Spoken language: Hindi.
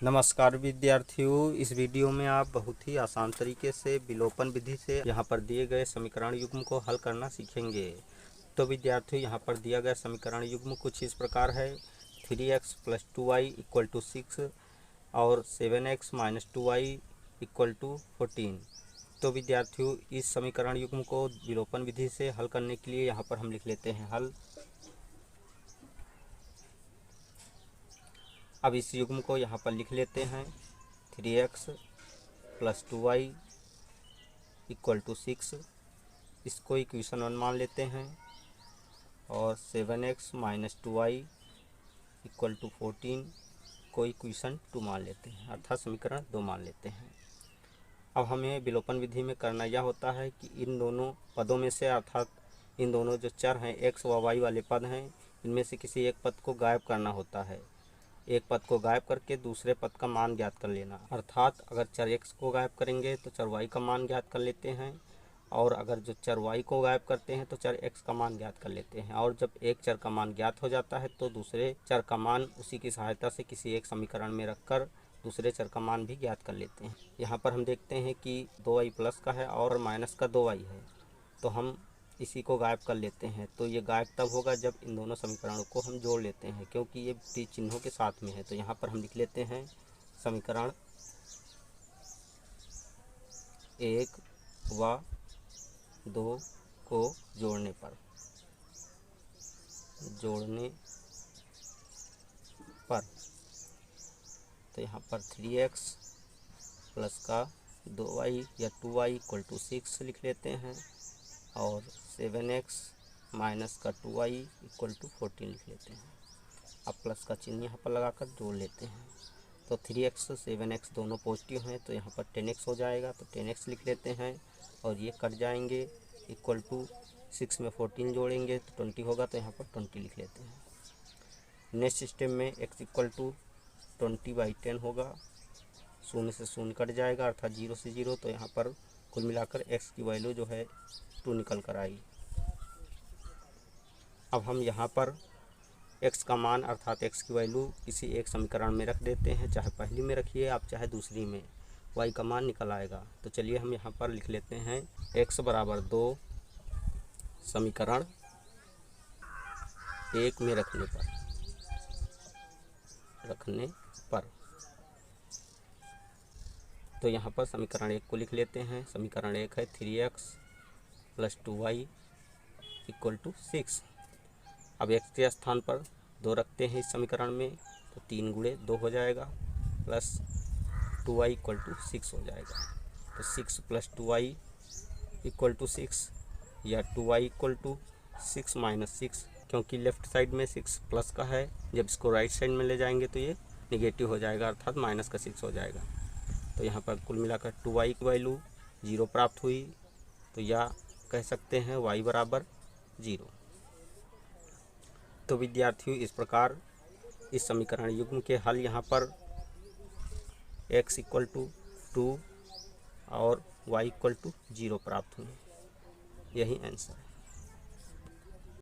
नमस्कार विद्यार्थियों, इस वीडियो में आप बहुत ही आसान तरीके से विलोपन विधि से यहाँ पर दिए गए समीकरण युग्म को हल करना सीखेंगे। तो विद्यार्थियों, यहाँ पर दिया गया समीकरण युग्म कुछ इस प्रकार है। 3x + 2y = 6 और 7x - 2y = 14। तो विद्यार्थियों, इस समीकरण युग्म को विलोपन विधि से हल करने के लिए यहाँ पर हम लिख लेते हैं हल। अब इस युग्म को यहाँ पर लिख लेते हैं। 3x + 2y = 6, इसको इक्वेशन 1 मान लेते हैं। और 7x - 2y = 14 को इक्वेशन 2 मान लेते हैं, अर्थात समीकरण 2 मान लेते हैं। अब हमें विलोपन विधि में करना यह होता है कि इन दोनों पदों में से, अर्थात इन दोनों जो चर हैं x व y वाले पद हैं, इनमें से किसी एक पद को गायब करना होता है। एक पद को गायब करके दूसरे पद का मान ज्ञात कर लेना। अर्थात अगर चर x को गायब करेंगे तो चर y का मान ज्ञात कर लेते हैं, और अगर जो चर y को गायब करते हैं तो चर x का मान ज्ञात कर लेते हैं। और जब एक चर का मान ज्ञात हो जाता है तो दूसरे चर का मान उसी की सहायता से किसी एक समीकरण में रखकर दूसरे चर का मान भी ज्ञात कर लेते हैं। यहाँ पर हम देखते हैं कि 2y प्लस का है और माइनस का 2y है, तो हम इसी को गायब कर लेते हैं। तो ये गायब तब होगा जब इन दोनों समीकरणों को हम जोड़ लेते हैं, क्योंकि ये विपरीत चिन्हों के साथ में है। तो यहाँ पर हम लिख लेते हैं समीकरण 1 व 2 को जोड़ने पर तो यहाँ पर 3x प्लस का 2y या 2y = 6 लिख लेते हैं, और 7x माइनस का 2y = 14 लिख लेते हैं। अब प्लस का चिन्ह यहाँ पर लगाकर जोड़ लेते हैं। तो 3x 7x दोनों पॉजिटिव हैं, तो यहाँ पर 10x हो जाएगा। तो 10x लिख लेते हैं, और ये कट जाएंगे। = 6 में 14 जोड़ेंगे तो 20 होगा, तो यहाँ पर 20 लिख लेते हैं। नेक्स्ट स्टेप में x = 20/10 होगा। 0 से 0 कट जाएगा, अर्थात 0 से 0। तो यहाँ पर कुल मिलाकर x की वैल्यू जो है 2 निकल कर आई। अब हम यहाँ पर x का मान, अर्थात x की वैल्यू किसी एक समीकरण में रख देते हैं, चाहे पहली में रखिए आप, चाहे दूसरी में। y का मान निकल आएगा। तो चलिए हम यहाँ पर लिख लेते हैं x = 2 समीकरण 1 में रखने पर। तो यहाँ पर समीकरण 1 को लिख लेते हैं। समीकरण 1 है 3x + 2y = 6। अब x के स्थान पर 2 रखते हैं इस समीकरण में, तो 3 × 2 हो जाएगा, प्लस 2y = 6 हो जाएगा। तो 6 + 2y = 6, या 2y = 6 - 6, क्योंकि लेफ़्ट साइड में 6 प्लस का है, जब इसको राइट साइड में ले जाएंगे तो ये नेगेटिव हो जाएगा, अर्थात माइनस का 6 हो जाएगा। तो यहाँ पर कुल मिलाकर 2y की वैल्यू 0 प्राप्त हुई। तो या कह सकते हैं y = 0। तो विद्यार्थियों, इस प्रकार इस समीकरण युग्म के हल यहाँ पर x = 2 और y = 0 प्राप्त हुए। यही आंसर है।